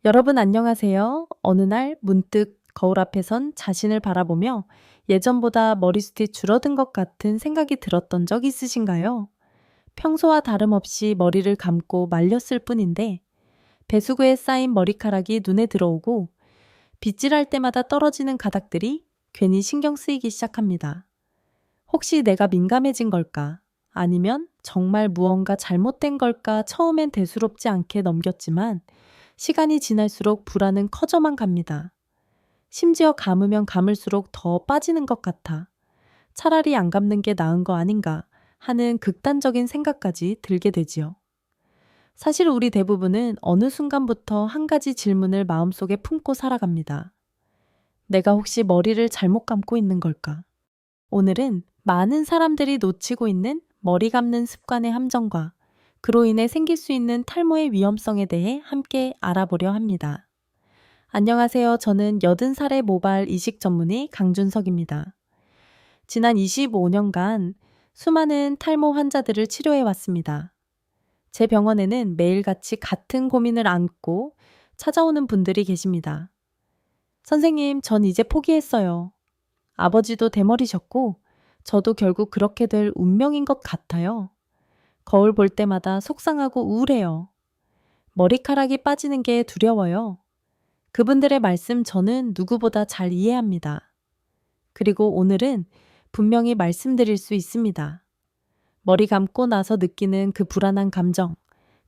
여러분 안녕하세요. 어느 날 문득 거울 앞에 선 자신을 바라보며 예전보다 머리숱이 줄어든 것 같은 생각이 들었던 적 있으신가요? 평소와 다름없이 머리를 감고 말렸을 뿐인데 배수구에 쌓인 머리카락이 눈에 들어오고 빗질할 때마다 떨어지는 가닥들이 괜히 신경 쓰이기 시작합니다. 혹시 내가 민감해진 걸까? 아니면 정말 무언가 잘못된 걸까? 처음엔 대수롭지 않게 넘겼지만 시간이 지날수록 불안은 커져만 갑니다. 심지어 감으면 감을수록 더 빠지는 것 같아. 차라리 안 감는 게 나은 거 아닌가 하는 극단적인 생각까지 들게 되지요. 사실 우리 대부분은 어느 순간부터 한 가지 질문을 마음속에 품고 살아갑니다. 내가 혹시 머리를 잘못 감고 있는 걸까? 오늘은 많은 사람들이 놓치고 있는 머리 감는 습관의 함정과 그로 인해 생길 수 있는 탈모의 위험성에 대해 함께 알아보려 합니다. 안녕하세요. 저는 80살의 모발 이식 전문의 강준석입니다. 지난 25년간 수많은 탈모 환자들을 치료해 왔습니다. 제 병원에는 매일같이 같은 고민을 안고 찾아오는 분들이 계십니다. 선생님, 전 이제 포기했어요. 아버지도 대머리셨고, 저도 결국 그렇게 될 운명인 것 같아요. 거울 볼 때마다 속상하고 우울해요. 머리카락이 빠지는 게 두려워요. 그분들의 말씀 저는 누구보다 잘 이해합니다. 그리고 오늘은 분명히 말씀드릴 수 있습니다. 머리 감고 나서 느끼는 그 불안한 감정,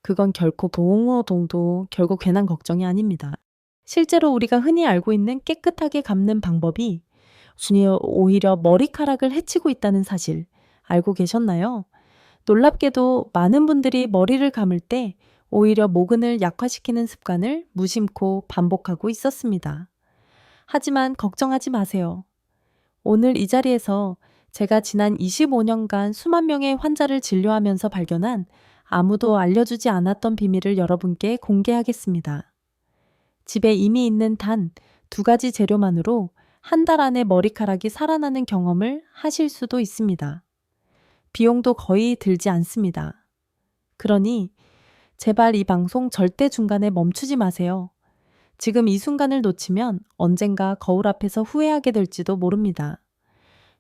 그건 결코 봉호동도 결국 괜한 걱정이 아닙니다. 실제로 우리가 흔히 알고 있는 깨끗하게 감는 방법이 오히려 머리카락을 해치고 있다는 사실 알고 계셨나요? 놀랍게도 많은 분들이 머리를 감을 때 오히려 모근을 약화시키는 습관을 무심코 반복하고 있었습니다. 하지만 걱정하지 마세요. 오늘 이 자리에서 제가 지난 25년간 수만 명의 환자를 진료하면서 발견한 아무도 알려주지 않았던 비밀을 여러분께 공개하겠습니다. 집에 이미 있는 단 2가지 재료만으로 한 달 안에 머리카락이 살아나는 경험을 하실 수도 있습니다. 비용도 거의 들지 않습니다. 그러니 제발 이 방송 절대 중간에 멈추지 마세요. 지금 이 순간을 놓치면 언젠가 거울 앞에서 후회하게 될지도 모릅니다.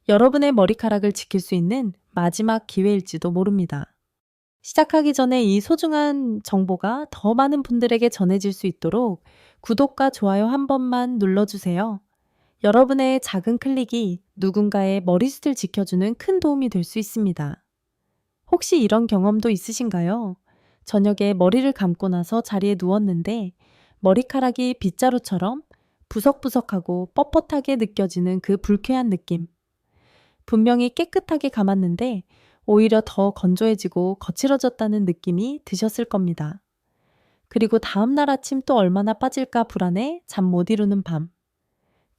여러분의 머리카락을 지킬 수 있는 마지막 기회일지도 모릅니다. 시작하기 전에 이 소중한 정보가 더 많은 분들에게 전해질 수 있도록 구독과 좋아요 한 번만 눌러주세요. 여러분의 작은 클릭이 누군가의 머리숱을 지켜주는 큰 도움이 될 수 있습니다. 혹시 이런 경험도 있으신가요? 저녁에 머리를 감고 나서 자리에 누웠는데 머리카락이 빗자루처럼 부석부석하고 뻣뻣하게 느껴지는 그 불쾌한 느낌. 분명히 깨끗하게 감았는데 오히려 더 건조해지고 거칠어졌다는 느낌이 드셨을 겁니다. 그리고 다음날 아침 또 얼마나 빠질까 불안해 잠 못 이루는 밤.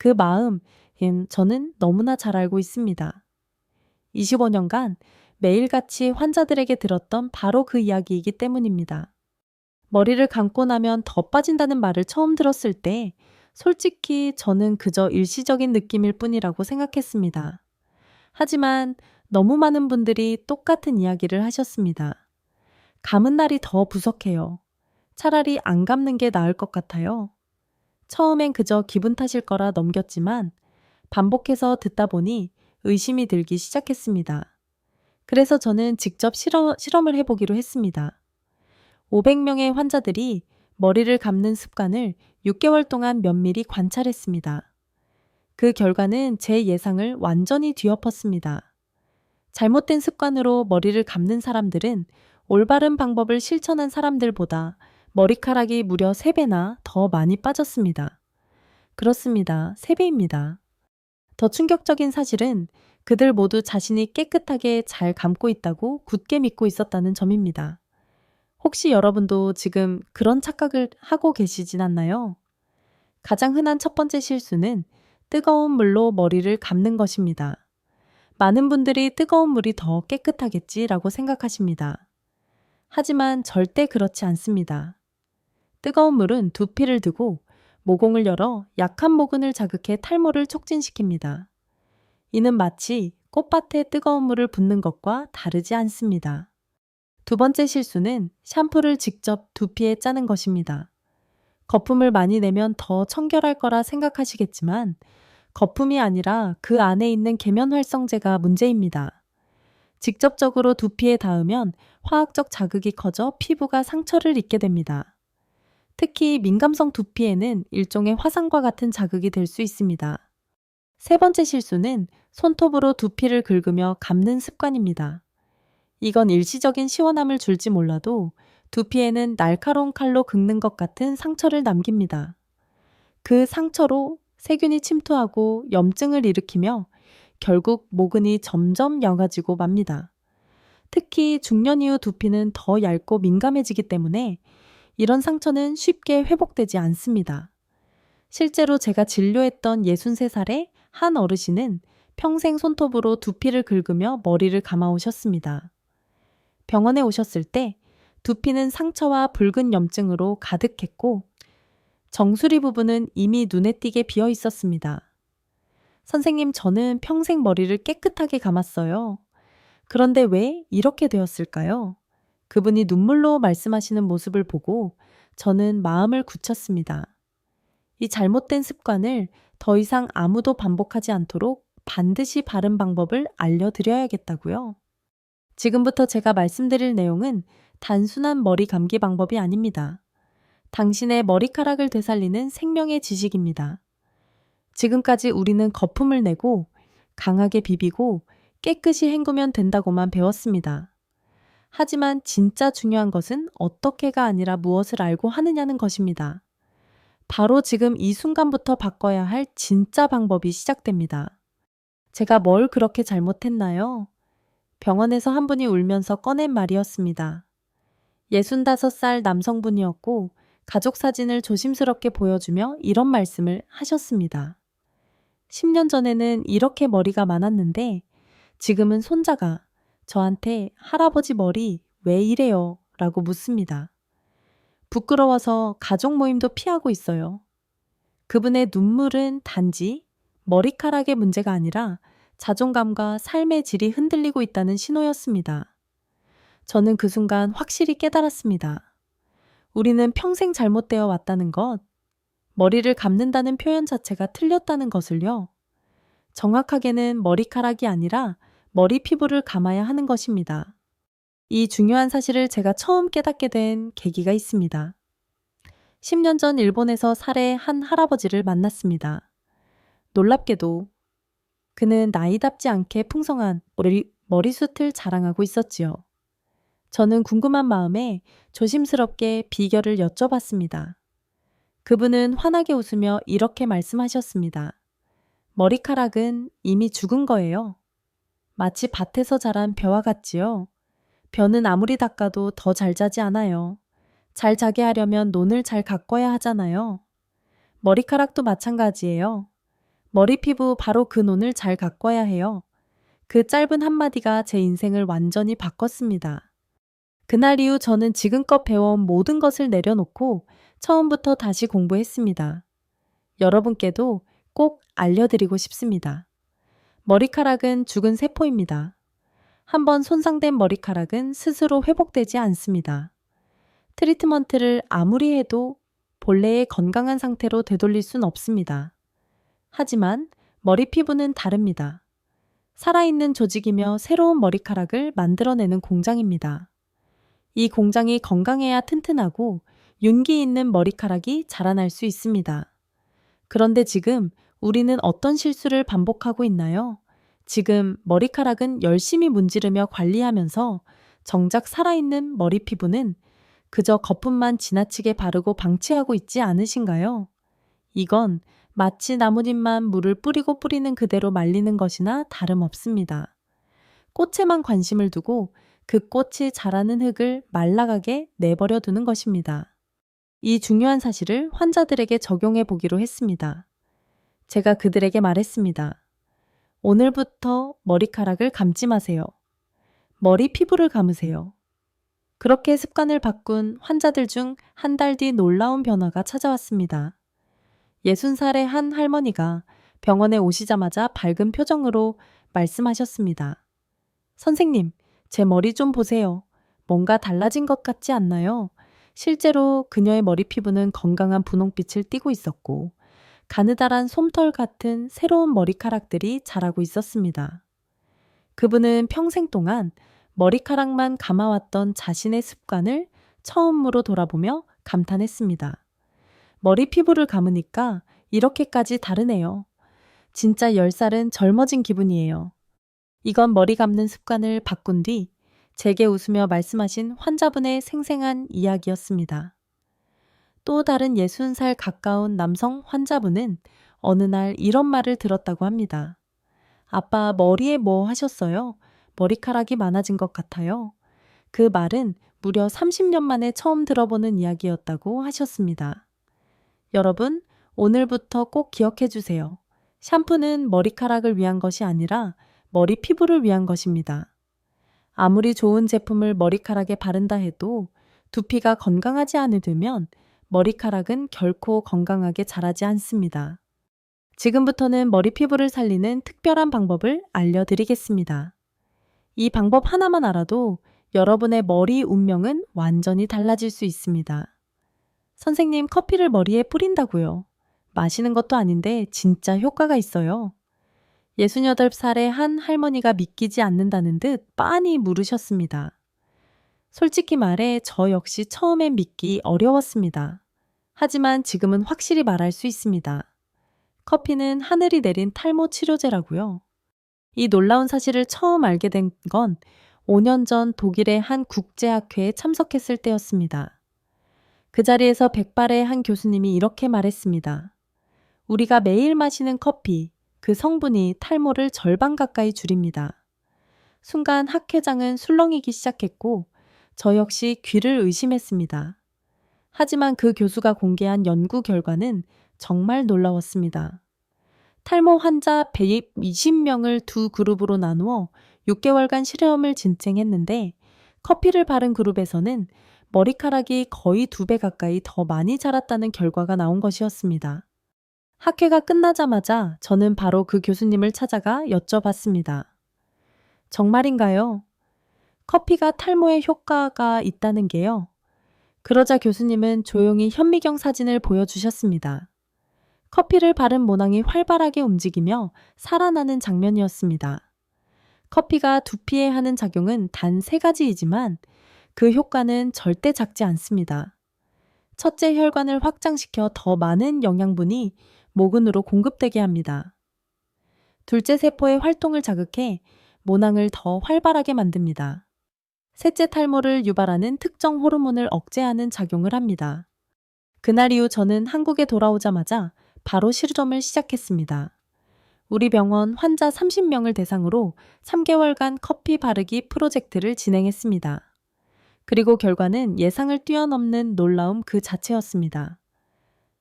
그 마음, 저는 너무나 잘 알고 있습니다. 25년간 매일같이 환자들에게 들었던 바로 그 이야기이기 때문입니다. 머리를 감고 나면 더 빠진다는 말을 처음 들었을 때 솔직히 저는 그저 일시적인 느낌일 뿐이라고 생각했습니다. 하지만 너무 많은 분들이 똑같은 이야기를 하셨습니다. 감은 날이 더 부석해요. 차라리 안 감는 게 나을 것 같아요. 처음엔 그저 기분 탓일 거라 넘겼지만 반복해서 듣다 보니 의심이 들기 시작했습니다. 그래서 저는 직접 실험을 해보기로 했습니다. 500명의 환자들이 머리를 감는 습관을 6개월 동안 면밀히 관찰했습니다. 그 결과는 제 예상을 완전히 뒤엎었습니다. 잘못된 습관으로 머리를 감는 사람들은 올바른 방법을 실천한 사람들보다 머리카락이 무려 3배나 더 많이 빠졌습니다. 그렇습니다. 3배입니다. 더 충격적인 사실은 그들 모두 자신이 깨끗하게 잘 감고 있다고 굳게 믿고 있었다는 점입니다. 혹시 여러분도 지금 그런 착각을 하고 계시진 않나요? 가장 흔한 첫 번째 실수는 뜨거운 물로 머리를 감는 것입니다. 많은 분들이 뜨거운 물이 더 깨끗하겠지라고 생각하십니다. 하지만 절대 그렇지 않습니다. 뜨거운 물은 두피를 두고 모공을 열어 약한 모근을 자극해 탈모를 촉진시킵니다. 이는 마치 꽃밭에 뜨거운 물을 붓는 것과 다르지 않습니다. 두 번째 실수는 샴푸를 직접 두피에 짜는 것입니다. 거품을 많이 내면 더 청결할 거라 생각하시겠지만 거품이 아니라 그 안에 있는 계면 활성제가 문제입니다. 직접적으로 두피에 닿으면 화학적 자극이 커져 피부가 상처를 입게 됩니다. 특히 민감성 두피에는 일종의 화상과 같은 자극이 될 수 있습니다. 세 번째 실수는 손톱으로 두피를 긁으며 감는 습관입니다. 이건 일시적인 시원함을 줄지 몰라도 두피에는 날카로운 칼로 긁는 것 같은 상처를 남깁니다. 그 상처로 세균이 침투하고 염증을 일으키며 결국 모근이 점점 약아지고 맙니다. 특히 중년 이후 두피는 더 얇고 민감해지기 때문에 이런 상처는 쉽게 회복되지 않습니다. 실제로 제가 진료했던 63살의 한 어르신은 평생 손톱으로 두피를 긁으며 머리를 감아오셨습니다. 병원에 오셨을 때 두피는 상처와 붉은 염증으로 가득했고 정수리 부분은 이미 눈에 띄게 비어 있었습니다. 선생님, 저는 평생 머리를 깨끗하게 감았어요. 그런데 왜 이렇게 되었을까요? 그분이 눈물로 말씀하시는 모습을 보고 저는 마음을 굳혔습니다. 이 잘못된 습관을 더 이상 아무도 반복하지 않도록 반드시 바른 방법을 알려드려야겠다고요. 지금부터 제가 말씀드릴 내용은 단순한 머리 감기 방법이 아닙니다. 당신의 머리카락을 되살리는 생명의 지식입니다. 지금까지 우리는 거품을 내고 강하게 비비고 깨끗이 헹구면 된다고만 배웠습니다. 하지만 진짜 중요한 것은 어떻게가 아니라 무엇을 알고 하느냐는 것입니다. 바로 지금 이 순간부터 바꿔야 할 진짜 방법이 시작됩니다. 제가 뭘 그렇게 잘못했나요? 병원에서 한 분이 울면서 꺼낸 말이었습니다. 65살 남성분이었고 가족 사진을 조심스럽게 보여주며 이런 말씀을 하셨습니다. 10년 전에는 이렇게 머리가 많았는데 지금은 손자가 저한테 할아버지 머리 왜 이래요? 라고 묻습니다. 부끄러워서 가족 모임도 피하고 있어요. 그분의 눈물은 단지 머리카락의 문제가 아니라 자존감과 삶의 질이 흔들리고 있다는 신호였습니다. 저는 그 순간 확실히 깨달았습니다. 우리는 평생 잘못되어 왔다는 것, 머리를 감는다는 표현 자체가 틀렸다는 것을요. 정확하게는 머리카락이 아니라 머리 피부를 감아야 하는 것입니다. 이 중요한 사실을 제가 처음 깨닫게 된 계기가 있습니다. 10년 전 일본에서 살해 한 할아버지를 만났습니다. 놀랍게도 그는 나이답지 않게 풍성한 머리숱을 자랑하고 있었지요. 저는 궁금한 마음에 조심스럽게 비결을 여쭤봤습니다. 그분은 환하게 웃으며 이렇게 말씀하셨습니다. 머리카락은 이미 죽은 거예요. 마치 밭에서 자란 벼와 같지요. 벼는 아무리 닦아도 더 잘 자지 않아요. 잘 자게 하려면 논을 잘 가꿔야 하잖아요. 머리카락도 마찬가지예요. 머리 피부 바로 그 논을 잘 가꿔야 해요. 그 짧은 한마디가 제 인생을 완전히 바꿨습니다. 그날 이후 저는 지금껏 배워온 모든 것을 내려놓고 처음부터 다시 공부했습니다. 여러분께도 꼭 알려드리고 싶습니다. 머리카락은 죽은 세포입니다. 한번 손상된 머리카락은 스스로 회복되지 않습니다. 트리트먼트를 아무리 해도 본래의 건강한 상태로 되돌릴 순 없습니다. 하지만 머리 피부는 다릅니다. 살아있는 조직이며 새로운 머리카락을 만들어내는 공장입니다. 이 공장이 건강해야 튼튼하고 윤기 있는 머리카락이 자라날 수 있습니다. 그런데 지금 우리는 어떤 실수를 반복하고 있나요? 지금 머리카락은 열심히 문지르며 관리하면서 정작 살아있는 머리 피부는 그저 거품만 지나치게 바르고 방치하고 있지 않으신가요? 이건 마치 나뭇잎만 물을 뿌리고 뿌리는 그대로 말리는 것이나 다름없습니다. 꽃에만 관심을 두고 그 꽃이 자라는 흙을 말라가게 내버려 두는 것입니다. 이 중요한 사실을 환자들에게 적용해 보기로 했습니다. 제가 그들에게 말했습니다. 오늘부터 머리카락을 감지 마세요. 머리 피부를 감으세요. 그렇게 습관을 바꾼 환자들 중 한 달 뒤 놀라운 변화가 찾아왔습니다. 60살의 한 할머니가 병원에 오시자마자 밝은 표정으로 말씀하셨습니다. 선생님, 제 머리 좀 보세요. 뭔가 달라진 것 같지 않나요? 실제로 그녀의 머리 피부는 건강한 분홍빛을 띠고 있었고, 가느다란 솜털 같은 새로운 머리카락들이 자라고 있었습니다. 그분은 평생 동안 머리카락만 감아왔던 자신의 습관을 처음으로 돌아보며 감탄했습니다. 머리 피부를 감으니까 이렇게까지 다르네요. 진짜 10살은 젊어진 기분이에요. 이건 머리 감는 습관을 바꾼 뒤 제게 웃으며 말씀하신 환자분의 생생한 이야기였습니다. 또 다른 60살 가까운 남성 환자분은 어느 날 이런 말을 들었다고 합니다. 아빠, 머리에 뭐 하셨어요? 머리카락이 많아진 것 같아요. 그 말은 무려 30년 만에 처음 들어보는 이야기였다고 하셨습니다. 여러분, 오늘부터 꼭 기억해 주세요. 샴푸는 머리카락을 위한 것이 아니라 머리 피부를 위한 것입니다. 아무리 좋은 제품을 머리카락에 바른다 해도 두피가 건강하지 않으면 머리카락은 결코 건강하게 자라지 않습니다. 지금부터는 머리 피부를 살리는 특별한 방법을 알려드리겠습니다. 이 방법 하나만 알아도 여러분의 머리 운명은 완전히 달라질 수 있습니다. 선생님, 커피를 머리에 뿌린다고요. 마시는 것도 아닌데 진짜 효과가 있어요. 68살의 한 할머니가 믿기지 않는다는 듯 빤히 물으셨습니다. 솔직히 말해 저 역시 처음엔 믿기 어려웠습니다. 하지만 지금은 확실히 말할 수 있습니다. 커피는 하늘이 내린 탈모 치료제라고요. 이 놀라운 사실을 처음 알게 된 건 5년 전 독일의 한 국제학회에 참석했을 때였습니다. 그 자리에서 백발의 한 교수님이 이렇게 말했습니다. 우리가 매일 마시는 커피, 그 성분이 탈모를 절반 가까이 줄입니다. 순간 학회장은 술렁이기 시작했고 저 역시 귀를 의심했습니다. 하지만 그 교수가 공개한 연구 결과는 정말 놀라웠습니다. 탈모 환자 120명을 두 그룹으로 나누어 6개월간 실험을 진행했는데 커피를 바른 그룹에서는 머리카락이 거의 2배 가까이 더 많이 자랐다는 결과가 나온 것이었습니다. 학회가 끝나자마자 저는 바로 그 교수님을 찾아가 여쭤봤습니다. 정말인가요? 커피가 탈모에 효과가 있다는 게요. 그러자 교수님은 조용히 현미경 사진을 보여주셨습니다. 커피를 바른 모낭이 활발하게 움직이며 살아나는 장면이었습니다. 커피가 두피에 하는 작용은 단 3가지이지만 그 효과는 절대 작지 않습니다. 첫째, 혈관을 확장시켜 더 많은 영양분이 모근으로 공급되게 합니다. 둘째, 세포의 활동을 자극해 모낭을 더 활발하게 만듭니다. 셋째, 탈모를 유발하는 특정 호르몬을 억제하는 작용을 합니다. 그날 이후 저는 한국에 돌아오자마자 바로 실험을 시작했습니다. 우리 병원 환자 30명을 대상으로 3개월간 커피 바르기 프로젝트를 진행했습니다. 그리고 결과는 예상을 뛰어넘는 놀라움 그 자체였습니다.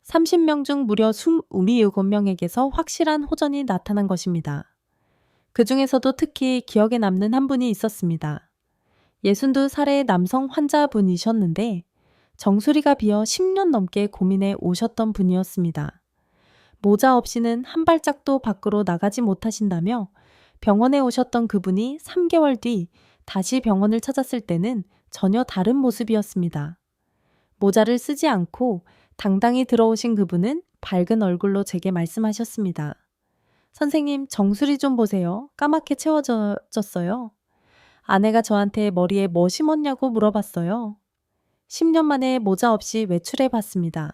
30명 중 무려 27명에게서 확실한 호전이 나타난 것입니다. 그 중에서도 특히 기억에 남는 한 분이 있었습니다. 62살의 남성 환자분이셨는데 정수리가 비어 10년 넘게 고민해 오셨던 분이었습니다. 모자 없이는 한 발짝도 밖으로 나가지 못하신다며 병원에 오셨던 그분이 3개월 뒤 다시 병원을 찾았을 때는 전혀 다른 모습이었습니다. 모자를 쓰지 않고 당당히 들어오신 그분은 밝은 얼굴로 제게 말씀하셨습니다. 선생님, 정수리 좀 보세요. 까맣게 채워졌어요. 아내가 저한테 머리에 뭐 심었냐고 물어봤어요. 10년 만에 모자 없이 외출해 봤습니다.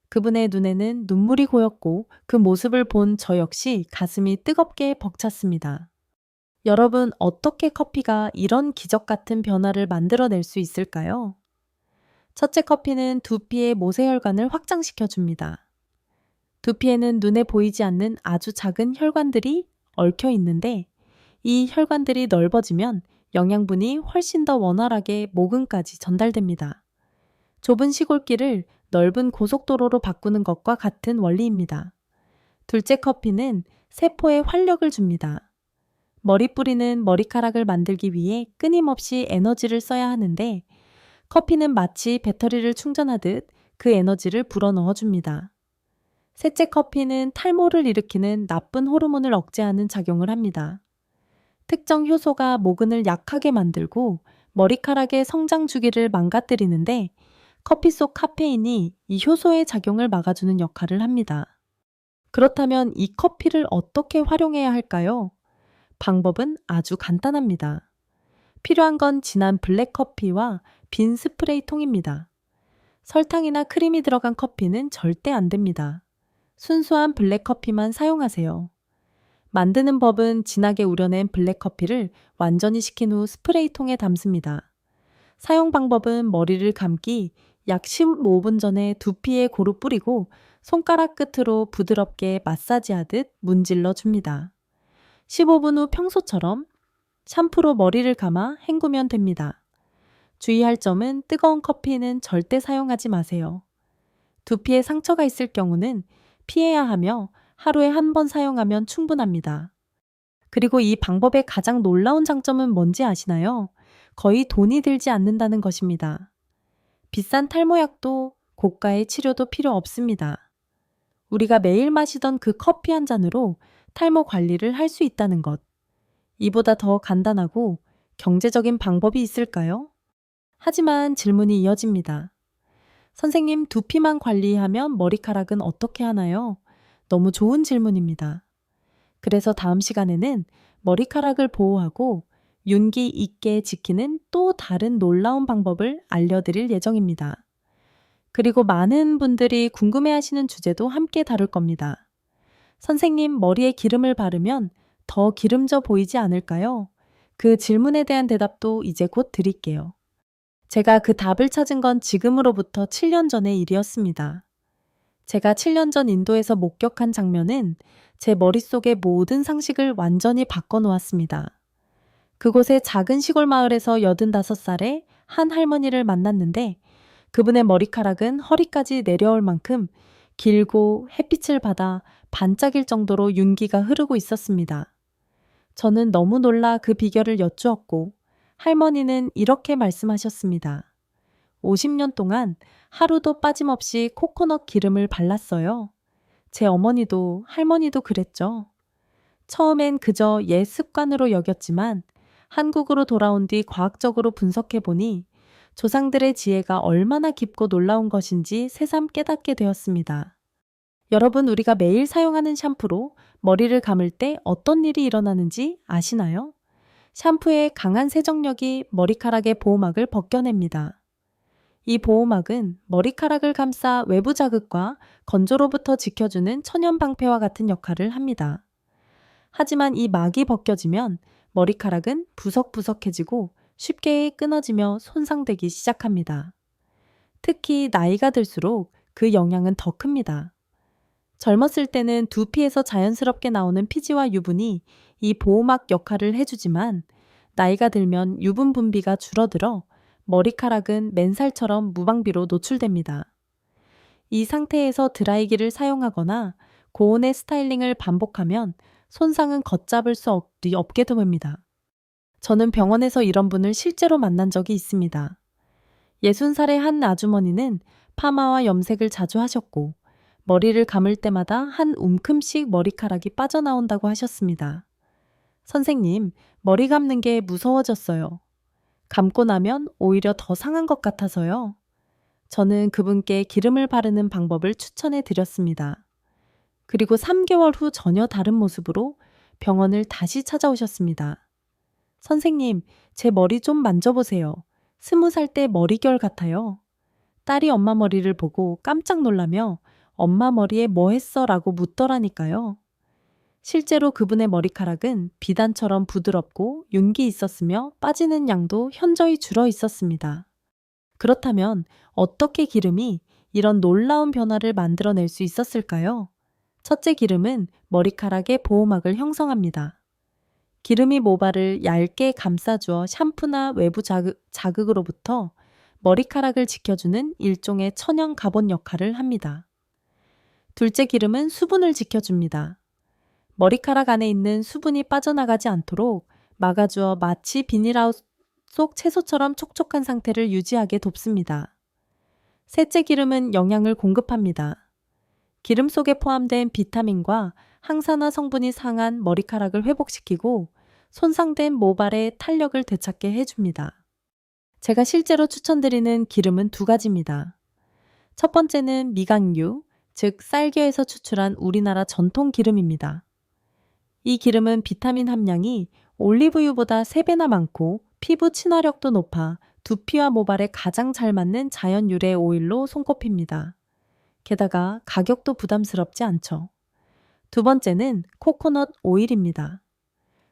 그분의 눈에는 눈물이 고였고 그 모습을 본 저 역시 가슴이 뜨겁게 벅찼습니다. 여러분, 어떻게 커피가 이런 기적 같은 변화를 만들어낼 수 있을까요? 첫째, 커피는 두피의 모세혈관을 확장시켜 줍니다. 두피에는 눈에 보이지 않는 아주 작은 혈관들이 얽혀 있는데 이 혈관들이 넓어지면 영양분이 훨씬 더 원활하게 모근까지 전달됩니다. 좁은 시골길을 넓은 고속도로로 바꾸는 것과 같은 원리입니다. 둘째, 커피는 세포에 활력을 줍니다. 머리뿌리는 머리카락을 만들기 위해 끊임없이 에너지를 써야 하는데 커피는 마치 배터리를 충전하듯 그 에너지를 불어넣어 줍니다. 셋째, 커피는 탈모를 일으키는 나쁜 호르몬을 억제하는 작용을 합니다. 특정 효소가 모근을 약하게 만들고 머리카락의 성장 주기를 망가뜨리는데 커피 속 카페인이 이 효소의 작용을 막아주는 역할을 합니다. 그렇다면 이 커피를 어떻게 활용해야 할까요? 방법은 아주 간단합니다. 필요한 건 진한 블랙 커피와 빈 스프레이 통입니다. 설탕이나 크림이 들어간 커피는 절대 안 됩니다. 순수한 블랙 커피만 사용하세요. 만드는 법은 진하게 우려낸 블랙 커피를 완전히 식힌 후 스프레이 통에 담습니다. 사용 방법은 머리를 감기 약 15분 전에 두피에 고루 뿌리고 손가락 끝으로 부드럽게 마사지하듯 문질러 줍니다. 15분 후 평소처럼 샴푸로 머리를 감아 헹구면 됩니다. 주의할 점은 뜨거운 커피는 절대 사용하지 마세요. 두피에 상처가 있을 경우는 피해야 하며 하루에 한 번 사용하면 충분합니다. 그리고 이 방법의 가장 놀라운 장점은 뭔지 아시나요? 거의 돈이 들지 않는다는 것입니다. 비싼 탈모약도 고가의 치료도 필요 없습니다. 우리가 매일 마시던 그 커피 한 잔으로 탈모 관리를 할 수 있다는 것. 이보다 더 간단하고 경제적인 방법이 있을까요? 하지만 질문이 이어집니다. 선생님, 두피만 관리하면 머리카락은 어떻게 하나요? 너무 좋은 질문입니다. 그래서 다음 시간에는 머리카락을 보호하고 윤기 있게 지키는 또 다른 놀라운 방법을 알려드릴 예정입니다. 그리고 많은 분들이 궁금해하시는 주제도 함께 다룰 겁니다. 선생님, 머리에 기름을 바르면 더 기름져 보이지 않을까요? 그 질문에 대한 대답도 이제 곧 드릴게요. 제가 그 답을 찾은 건 지금으로부터 7년 전의 일이었습니다. 제가 7년 전 인도에서 목격한 장면은 제 머릿속의 모든 상식을 완전히 바꿔놓았습니다. 그곳의 작은 시골 마을에서 85살의 한 할머니를 만났는데 그분의 머리카락은 허리까지 내려올 만큼 길고 햇빛을 받아 반짝일 정도로 윤기가 흐르고 있었습니다. 저는 너무 놀라 그 비결을 여쭈었고 할머니는 이렇게 말씀하셨습니다. 50년 동안 하루도 빠짐없이 코코넛 기름을 발랐어요. 제 어머니도 할머니도 그랬죠. 처음엔 그저 옛 습관으로 여겼지만 한국으로 돌아온 뒤 과학적으로 분석해보니 조상들의 지혜가 얼마나 깊고 놀라운 것인지 새삼 깨닫게 되었습니다. 여러분, 우리가 매일 사용하는 샴푸로 머리를 감을 때 어떤 일이 일어나는지 아시나요? 샴푸의 강한 세정력이 머리카락의 보호막을 벗겨냅니다. 이 보호막은 머리카락을 감싸 외부 자극과 건조로부터 지켜주는 천연 방패와 같은 역할을 합니다. 하지만 이 막이 벗겨지면 머리카락은 부석부석해지고 쉽게 끊어지며 손상되기 시작합니다. 특히 나이가 들수록 그 영향은 더 큽니다. 젊었을 때는 두피에서 자연스럽게 나오는 피지와 유분이 이 보호막 역할을 해주지만 나이가 들면 유분 분비가 줄어들어 머리카락은 맨살처럼 무방비로 노출됩니다. 이 상태에서 드라이기를 사용하거나 고온의 스타일링을 반복하면 손상은 걷잡을 수 없게 됩니다. 저는 병원에서 이런 분을 실제로 만난 적이 있습니다. 60살의 한 아주머니는 파마와 염색을 자주 하셨고 머리를 감을 때마다 한 움큼씩 머리카락이 빠져나온다고 하셨습니다. 선생님, 머리 감는 게 무서워졌어요. 감고 나면 오히려 더 상한 것 같아서요. 저는 그분께 기름을 바르는 방법을 추천해 드렸습니다. 그리고 3개월 후 전혀 다른 모습으로 병원을 다시 찾아오셨습니다. 선생님, 제 머리 좀 만져보세요. 20살 때 머리결 같아요. 딸이 엄마 머리를 보고 깜짝 놀라며 엄마 머리에 뭐 했어? 라고 묻더라니까요. 실제로 그분의 머리카락은 비단처럼 부드럽고 윤기 있었으며 빠지는 양도 현저히 줄어 있었습니다. 그렇다면 어떻게 기름이 이런 놀라운 변화를 만들어낼 수 있었을까요? 첫째, 기름은 머리카락의 보호막을 형성합니다. 기름이 모발을 얇게 감싸주어 샴푸나 외부 자극으로부터 머리카락을 지켜주는 일종의 천연 가본 역할을 합니다. 둘째, 기름은 수분을 지켜줍니다. 머리카락 안에 있는 수분이 빠져나가지 않도록 막아주어 마치 비닐하우스 속 채소처럼 촉촉한 상태를 유지하게 돕습니다. 셋째, 기름은 영양을 공급합니다. 기름 속에 포함된 비타민과 항산화 성분이 상한 머리카락을 회복시키고 손상된 모발의 탄력을 되찾게 해줍니다. 제가 실제로 추천드리는 기름은 두 가지입니다. 첫 번째는 미각유, 즉 쌀겨에서 추출한 우리나라 전통 기름입니다. 이 기름은 비타민 함량이 올리브유보다 3배나 많고 피부 친화력도 높아 두피와 모발에 가장 잘 맞는 자연 유래 오일로 손꼽힙니다. 게다가 가격도 부담스럽지 않죠. 두 번째는 코코넛 오일입니다.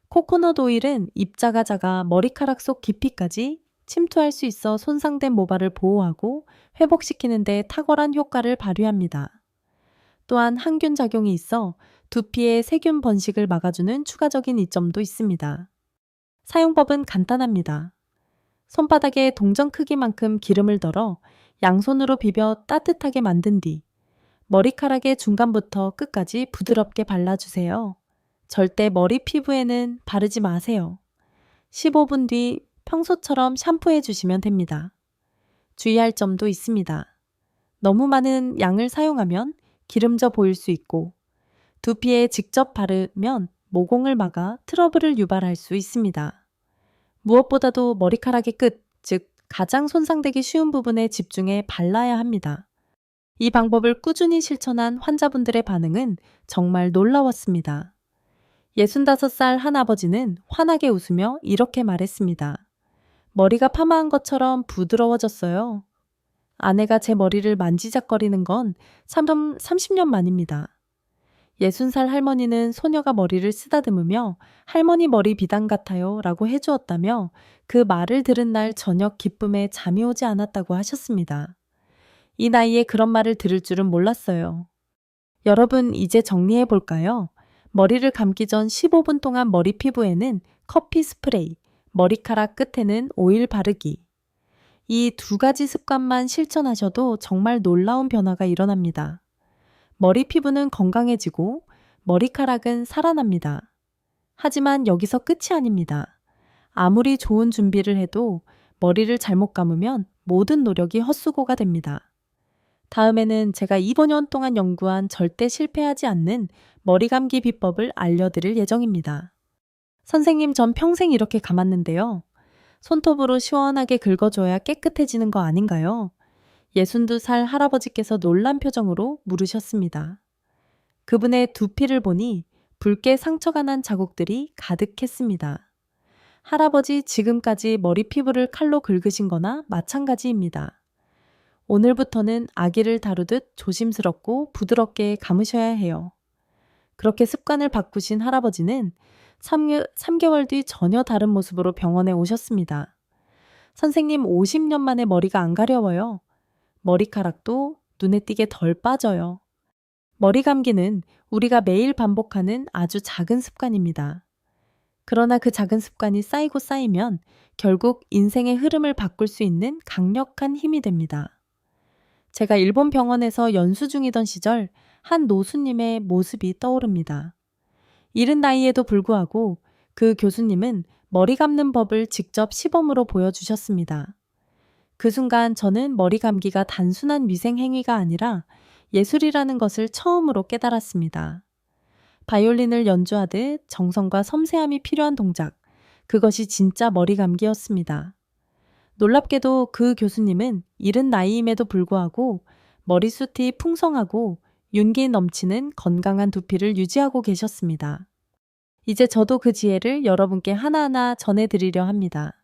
코코넛 오일은 입자가 작아 머리카락 속 깊이까지 침투할 수 있어 손상된 모발을 보호하고 회복시키는 데 탁월한 효과를 발휘합니다. 또한 항균 작용이 있어 두피의 세균 번식을 막아주는 추가적인 이점도 있습니다. 사용법은 간단합니다. 손바닥에 동전 크기만큼 기름을 덜어 양손으로 비벼 따뜻하게 만든 뒤 머리카락의 중간부터 끝까지 부드럽게 발라주세요. 절대 머리 피부에는 바르지 마세요. 15분 뒤 평소처럼 샴푸해 주시면 됩니다. 주의할 점도 있습니다. 너무 많은 양을 사용하면 기름져 보일 수 있고 두피에 직접 바르면 모공을 막아 트러블을 유발할 수 있습니다. 무엇보다도 머리카락의 끝, 즉 가장 손상되기 쉬운 부분에 집중해 발라야 합니다. 이 방법을 꾸준히 실천한 환자분들의 반응은 정말 놀라웠습니다. 65살 한 아버지는 환하게 웃으며 이렇게 말했습니다. 머리가 파마한 것처럼 부드러워졌어요. 아내가 제 머리를 만지작거리는 건 30년 만입니다. 60살 할머니는 소녀가 머리를 쓰다듬으며 할머니 머리 비단 같아요 라고 해주었다며 그 말을 들은 날 저녁 기쁨에 잠이 오지 않았다고 하셨습니다. 이 나이에 그런 말을 들을 줄은 몰랐어요. 여러분 이제 정리해 볼까요? 머리를 감기 전 15분 동안 머리 피부에는 커피 스프레이, 머리카락 끝에는 오일 바르기. 이 두 가지 습관만 실천하셔도 정말 놀라운 변화가 일어납니다. 머리 피부는 건강해지고 머리카락은 살아납니다. 하지만 여기서 끝이 아닙니다. 아무리 좋은 준비를 해도 머리를 잘못 감으면 모든 노력이 헛수고가 됩니다. 다음에는 제가 2년 동안 연구한 절대 실패하지 않는 머리 감기 비법을 알려드릴 예정입니다. 선생님, 전 평생 이렇게 감았는데요. 손톱으로 시원하게 긁어줘야 깨끗해지는 거 아닌가요? 62살 할아버지께서 놀란 표정으로 물으셨습니다. 그분의 두피를 보니 붉게 상처가 난 자국들이 가득했습니다. 할아버지 지금까지 머리 피부를 칼로 긁으신 거나 마찬가지입니다. 오늘부터는 아기를 다루듯 조심스럽고 부드럽게 감으셔야 해요. 그렇게 습관을 바꾸신 할아버지는 3개월 뒤 전혀 다른 모습으로 병원에 오셨습니다. 선생님, 50년 만에 머리가 안 가려워요. 머리카락도 눈에 띄게 덜 빠져요. 머리 감기는 우리가 매일 반복하는 아주 작은 습관입니다. 그러나 그 작은 습관이 쌓이고 쌓이면 결국 인생의 흐름을 바꿀 수 있는 강력한 힘이 됩니다. 제가 일본 병원에서 연수 중이던 시절 한 노수님의 모습이 떠오릅니다. 이른 나이에도 불구하고 그 교수님은 머리 감는 법을 직접 시범으로 보여주셨습니다. 그 순간 저는 머리 감기가 단순한 위생 행위가 아니라 예술이라는 것을 처음으로 깨달았습니다. 바이올린을 연주하듯 정성과 섬세함이 필요한 동작, 그것이 진짜 머리 감기였습니다. 놀랍게도 그 교수님은 이른 나이임에도 불구하고 머리숱이 풍성하고 윤기 넘치는 건강한 두피를 유지하고 계셨습니다. 이제 저도 그 지혜를 여러분께 하나하나 전해드리려 합니다.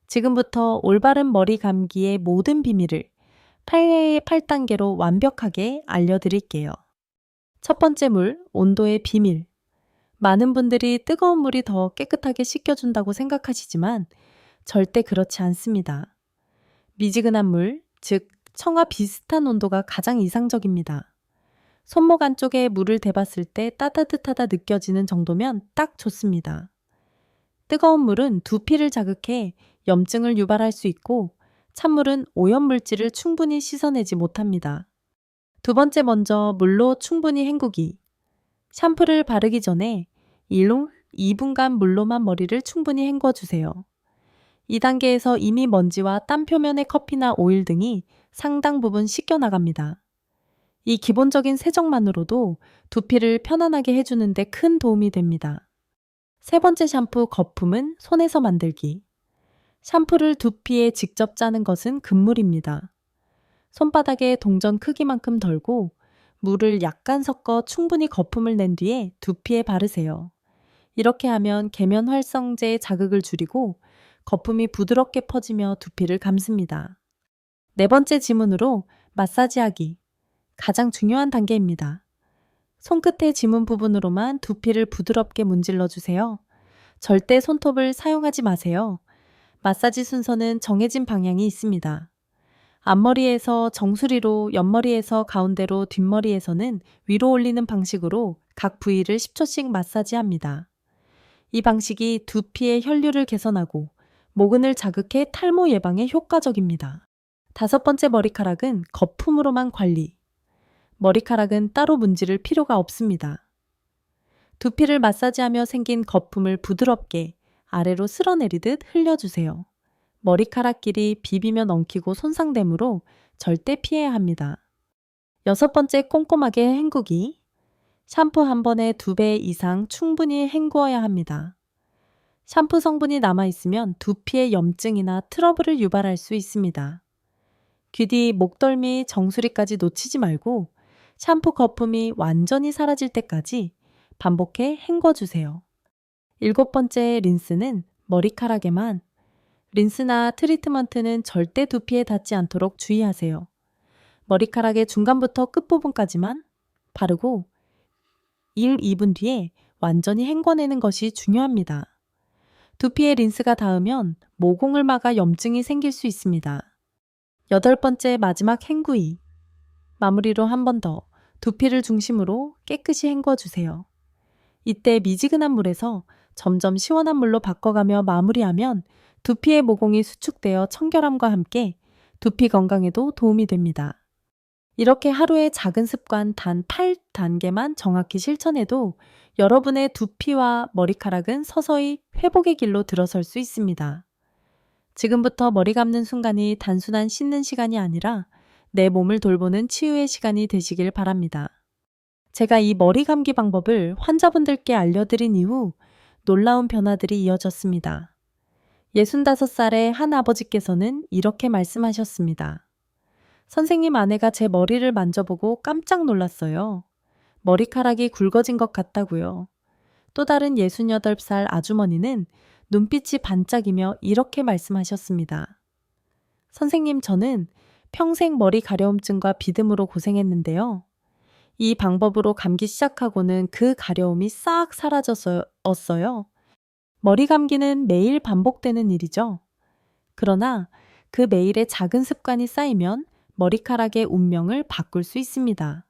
지금부터 올바른 머리 감기의 모든 비밀을 8단계로 완벽하게 알려드릴게요. 첫 번째 물, 온도의 비밀. 많은 분들이 뜨거운 물이 더 깨끗하게 씻겨준다고 생각하시지만 절대 그렇지 않습니다. 미지근한 물, 즉 청아 비슷한 온도가 가장 이상적입니다. 손목 안쪽에 물을 대봤을 때 따뜻하다 느껴지는 정도면 딱 좋습니다. 뜨거운 물은 두피를 자극해 염증을 유발할 수 있고 찬물은 오염물질을 충분히 씻어내지 못합니다. 두 번째, 먼저 물로 충분히 헹구기. 샴푸를 바르기 전에 2분간 물로만 머리를 충분히 헹궈주세요. 이 단계에서 이미 먼지와 땀 표면의 커피나 오일 등이 상당 부분 씻겨나갑니다. 이 기본적인 세정만으로도 두피를 편안하게 해주는 데 큰 도움이 됩니다. 세 번째 샴푸 거품은 손에서 만들기. 샴푸를 두피에 직접 짜는 것은 금물입니다. 손바닥에 동전 크기만큼 덜고 물을 약간 섞어 충분히 거품을 낸 뒤에 두피에 바르세요. 이렇게 하면 계면 활성제의 자극을 줄이고 거품이 부드럽게 퍼지며 두피를 감습니다. 네 번째 지문으로 마사지하기. 가장 중요한 단계입니다. 손끝의 지문 부분으로만 두피를 부드럽게 문질러 주세요. 절대 손톱을 사용하지 마세요. 마사지 순서는 정해진 방향이 있습니다. 앞머리에서 정수리로, 옆머리에서 가운데로, 뒷머리에서는 위로 올리는 방식으로 각 부위를 10초씩 마사지합니다. 이 방식이 두피의 혈류를 개선하고 모근을 자극해 탈모 예방에 효과적입니다. 다섯 번째 머리카락은 거품으로만 관리. 머리카락은 따로 문지를 필요가 없습니다. 두피를 마사지하며 생긴 거품을 부드럽게 아래로 쓸어내리듯 흘려주세요. 머리카락끼리 비비면 엉키고 손상되므로 절대 피해야 합니다. 여섯 번째, 꼼꼼하게 헹구기. 샴푸 한 번에 2배 이상 충분히 헹구어야 합니다. 샴푸 성분이 남아있으면 두피에 염증이나 트러블을 유발할 수 있습니다. 귀 뒤, 목덜미, 정수리까지 놓치지 말고 샴푸 거품이 완전히 사라질 때까지 반복해 헹궈주세요. 일곱 번째, 린스는 머리카락에만. 린스나 트리트먼트는 절대 두피에 닿지 않도록 주의하세요. 머리카락의 중간부터 끝부분까지만 바르고 1, 2분 뒤에 완전히 헹궈내는 것이 중요합니다. 두피에 린스가 닿으면 모공을 막아 염증이 생길 수 있습니다. 여덟 번째, 마지막 헹구기. 마무리로 한 번 더 두피를 중심으로 깨끗이 헹궈주세요. 이때 미지근한 물에서 점점 시원한 물로 바꿔가며 마무리하면 두피의 모공이 수축되어 청결함과 함께 두피 건강에도 도움이 됩니다. 이렇게 하루의 작은 습관 단 8단계만 정확히 실천해도 여러분의 두피와 머리카락은 서서히 회복의 길로 들어설 수 있습니다. 지금부터 머리 감는 순간이 단순한 씻는 시간이 아니라 내 몸을 돌보는 치유의 시간이 되시길 바랍니다. 제가 이 머리 감기 방법을 환자분들께 알려드린 이후 놀라운 변화들이 이어졌습니다. 65살의 한 아버지께서는 이렇게 말씀하셨습니다. 선생님, 아내가 제 머리를 만져보고 깜짝 놀랐어요. 머리카락이 굵어진 것 같다고요. 또 다른 68살 아주머니는 눈빛이 반짝이며 이렇게 말씀하셨습니다. 선생님, 저는 평생 머리 가려움증과 비듬으로 고생했는데요. 이 방법으로 감기 시작하고는 그 가려움이 싹 사라졌어요. 머리 감기는 매일 반복되는 일이죠. 그러나 그 매일의 작은 습관이 쌓이면 머리카락의 운명을 바꿀 수 있습니다.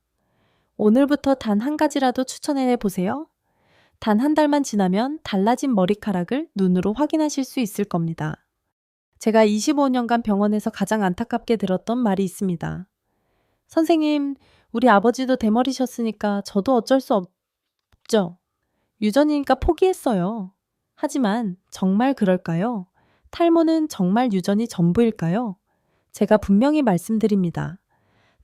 오늘부터 단 한 가지라도 추천해 보세요. 단 한 달만 지나면 달라진 머리카락을 눈으로 확인하실 수 있을 겁니다. 제가 25년간 병원에서 가장 안타깝게 들었던 말이 있습니다. 선생님, 우리 아버지도 대머리셨으니까 저도 어쩔 수 없죠. 유전이니까 포기했어요. 하지만 정말 그럴까요? 탈모는 정말 유전이 전부일까요? 제가 분명히 말씀드립니다.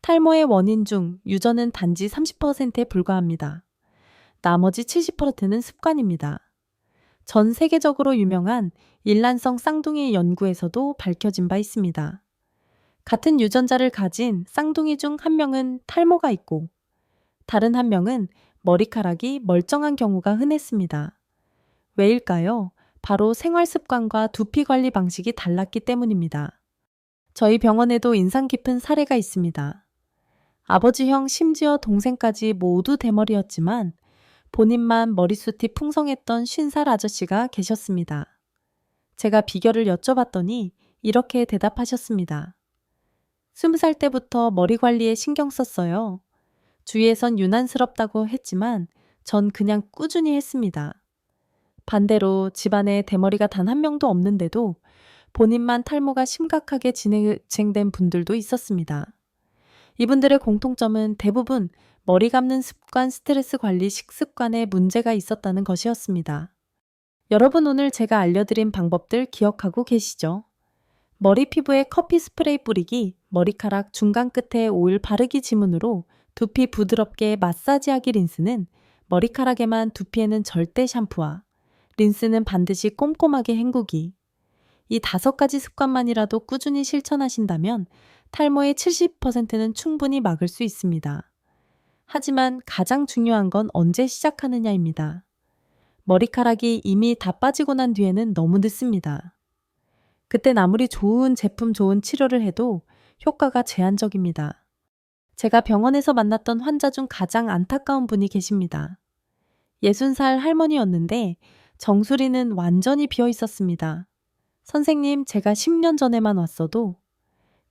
탈모의 원인 중 유전은 단지 30%에 불과합니다. 나머지 70%는 습관입니다. 전 세계적으로 유명한 일란성 쌍둥이 연구에서도 밝혀진 바 있습니다. 같은 유전자를 가진 쌍둥이 중 한 명은 탈모가 있고 다른 한 명은 머리카락이 멀쩡한 경우가 흔했습니다. 왜일까요? 바로 생활 습관과 두피 관리 방식이 달랐기 때문입니다. 저희 병원에도 인상 깊은 사례가 있습니다. 아버지 형 심지어 동생까지 모두 대머리였지만 본인만 머리숱이 풍성했던 50살 아저씨가 계셨습니다. 제가 비결을 여쭤봤더니 이렇게 대답하셨습니다. 20살 때부터 머리 관리에 신경 썼어요. 주위에선 유난스럽다고 했지만 전 그냥 꾸준히 했습니다. 반대로 집안에 대머리가 단 한 명도 없는데도 본인만 탈모가 심각하게 진행된 분들도 있었습니다. 이분들의 공통점은 대부분 머리 감는 습관, 스트레스 관리, 식습관에 문제가 있었다는 것이었습니다. 여러분, 오늘 제가 알려드린 방법들 기억하고 계시죠? 머리 피부에 커피 스프레이 뿌리기, 머리카락 중간 끝에 오일 바르기 지문으로 두피 부드럽게 마사지하기 린스는 머리카락에만, 두피에는 절대 샴푸와 린스는 반드시 꼼꼼하게 헹구기. 이 5가지 습관만이라도 꾸준히 실천하신다면 탈모의 70%는 충분히 막을 수 있습니다. 하지만 가장 중요한 건 언제 시작하느냐입니다. 머리카락이 이미 다 빠지고 난 뒤에는 너무 늦습니다. 그땐 아무리 좋은 제품, 좋은 치료를 해도 효과가 제한적입니다. 제가 병원에서 만났던 환자 중 가장 안타까운 분이 계십니다. 60살 할머니였는데 정수리는 완전히 비어 있었습니다. 선생님, 제가 10년 전에만 왔어도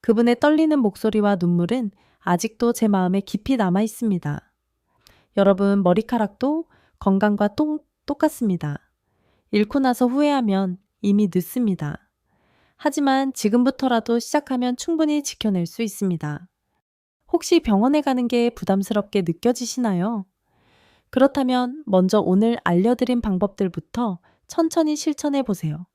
그분의 떨리는 목소리와 눈물은 아직도 제 마음에 깊이 남아 있습니다. 여러분, 머리카락도 건강과 똑같습니다. 잃고 나서 후회하면 이미 늦습니다. 하지만 지금부터라도 시작하면 충분히 지켜낼 수 있습니다. 혹시 병원에 가는 게 부담스럽게 느껴지시나요? 그렇다면 먼저 오늘 알려드린 방법들부터 천천히 실천해 보세요.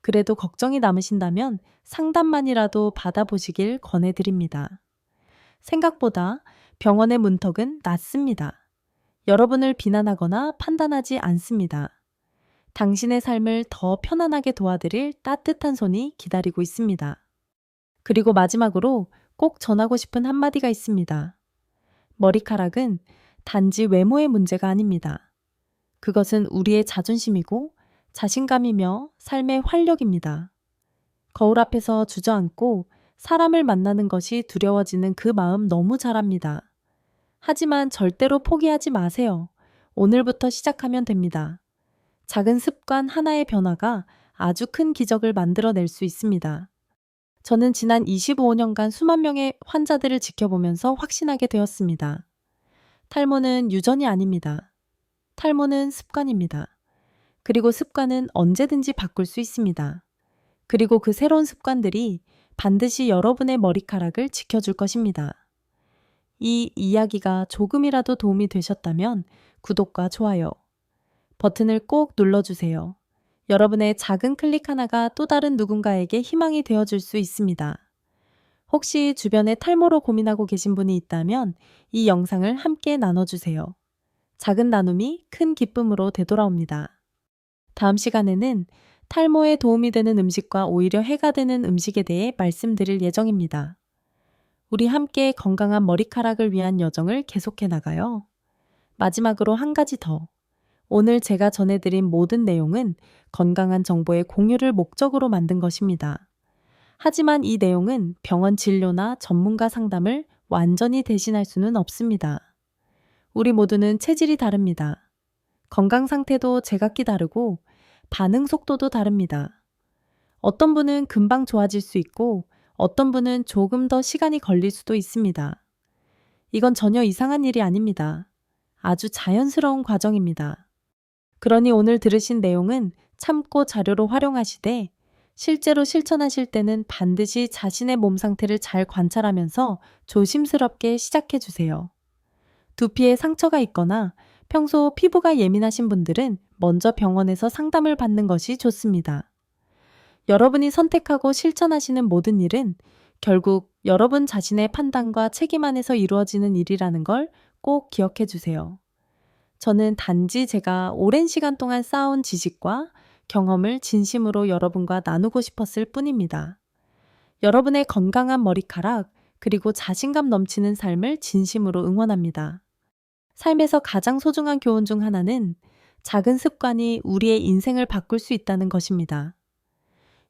그래도 걱정이 남으신다면 상담만이라도 받아보시길 권해드립니다. 생각보다 병원의 문턱은 낮습니다. 여러분을 비난하거나 판단하지 않습니다. 당신의 삶을 더 편안하게 도와드릴 따뜻한 손이 기다리고 있습니다. 그리고 마지막으로 꼭 전하고 싶은 한마디가 있습니다. 머리카락은 단지 외모의 문제가 아닙니다. 그것은 우리의 자존심이고 자신감이며 삶의 활력입니다. 거울 앞에서 주저앉고 사람을 만나는 것이 두려워지는 그 마음 너무 잘 압니다. 하지만 절대로 포기하지 마세요. 오늘부터 시작하면 됩니다. 작은 습관 하나의 변화가 아주 큰 기적을 만들어낼 수 있습니다. 저는 지난 25년간 수만 명의 환자들을 지켜보면서 확신하게 되었습니다. 탈모는 유전이 아닙니다. 탈모는 습관입니다. 그리고 습관은 언제든지 바꿀 수 있습니다. 그리고 그 새로운 습관들이 반드시 여러분의 머리카락을 지켜줄 것입니다. 이 이야기가 조금이라도 도움이 되셨다면 구독과 좋아요 버튼을 꼭 눌러주세요. 여러분의 작은 클릭 하나가 또 다른 누군가에게 희망이 되어줄 수 있습니다. 혹시 주변에 탈모로 고민하고 계신 분이 있다면 이 영상을 함께 나눠주세요. 작은 나눔이 큰 기쁨으로 되돌아옵니다. 다음 시간에는 탈모에 도움이 되는 음식과 오히려 해가 되는 음식에 대해 말씀드릴 예정입니다. 우리 함께 건강한 머리카락을 위한 여정을 계속해 나가요. 마지막으로 한 가지 더. 오늘 제가 전해드린 모든 내용은 건강한 정보의 공유를 목적으로 만든 것입니다. 하지만 이 내용은 병원 진료나 전문가 상담을 완전히 대신할 수는 없습니다. 우리 모두는 체질이 다릅니다. 건강 상태도 제각기 다르고 반응 속도도 다릅니다. 어떤 분은 금방 좋아질 수 있고 어떤 분은 조금 더 시간이 걸릴 수도 있습니다. 이건 전혀 이상한 일이 아닙니다. 아주 자연스러운 과정입니다. 그러니 오늘 들으신 내용은 참고 자료로 활용하시되 실제로 실천하실 때는 반드시 자신의 몸 상태를 잘 관찰하면서 조심스럽게 시작해 주세요. 두피에 상처가 있거나 평소 피부가 예민하신 분들은 먼저 병원에서 상담을 받는 것이 좋습니다. 여러분이 선택하고 실천하시는 모든 일은 결국 여러분 자신의 판단과 책임 안에서 이루어지는 일이라는 걸 꼭 기억해 주세요. 저는 단지 제가 오랜 시간 동안 쌓아온 지식과 경험을 진심으로 여러분과 나누고 싶었을 뿐입니다. 여러분의 건강한 머리카락 그리고 자신감 넘치는 삶을 진심으로 응원합니다. 삶에서 가장 소중한 교훈 중 하나는 작은 습관이 우리의 인생을 바꿀 수 있다는 것입니다.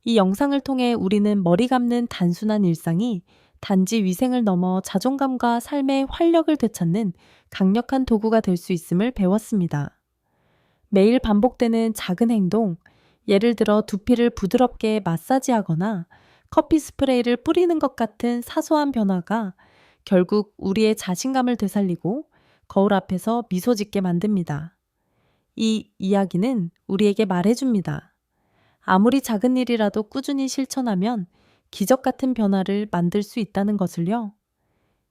이 영상을 통해 우리는 머리 감는 단순한 일상이 단지 위생을 넘어 자존감과 삶의 활력을 되찾는 강력한 도구가 될 수 있음을 배웠습니다. 매일 반복되는 작은 행동, 예를 들어 두피를 부드럽게 마사지하거나 커피 스프레이를 뿌리는 것 같은 사소한 변화가 결국 우리의 자신감을 되살리고 거울 앞에서 미소 짓게 만듭니다. 이 이야기는 우리에게 말해줍니다. 아무리 작은 일이라도 꾸준히 실천하면 기적 같은 변화를 만들 수 있다는 것을요.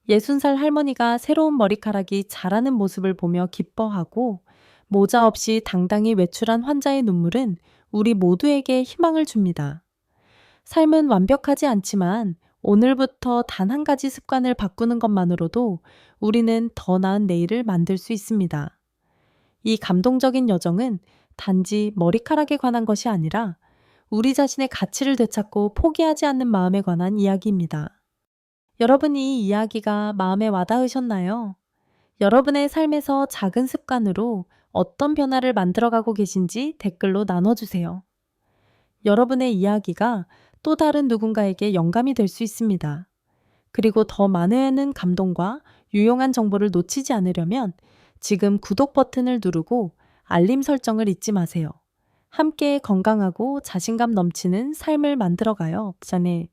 60살 할머니가 새로운 머리카락이 자라는 모습을 보며 기뻐하고 모자 없이 당당히 외출한 환자의 눈물은 우리 모두에게 희망을 줍니다. 삶은 완벽하지 않지만 오늘부터 단 한 가지 습관을 바꾸는 것만으로도 우리는 더 나은 내일을 만들 수 있습니다. 이 감동적인 여정은 단지 머리카락에 관한 것이 아니라 우리 자신의 가치를 되찾고 포기하지 않는 마음에 관한 이야기입니다. 여러분 이 이야기가 마음에 와닿으셨나요? 여러분의 삶에서 작은 습관으로 어떤 변화를 만들어가고 계신지 댓글로 나눠주세요. 여러분의 이야기가 또 다른 누군가에게 영감이 될 수 있습니다. 그리고 더 많은 감동과 유용한 정보를 놓치지 않으려면 지금 구독 버튼을 누르고 알림 설정을 잊지 마세요. 함께 건강하고 자신감 넘치는 삶을 만들어가요. 전에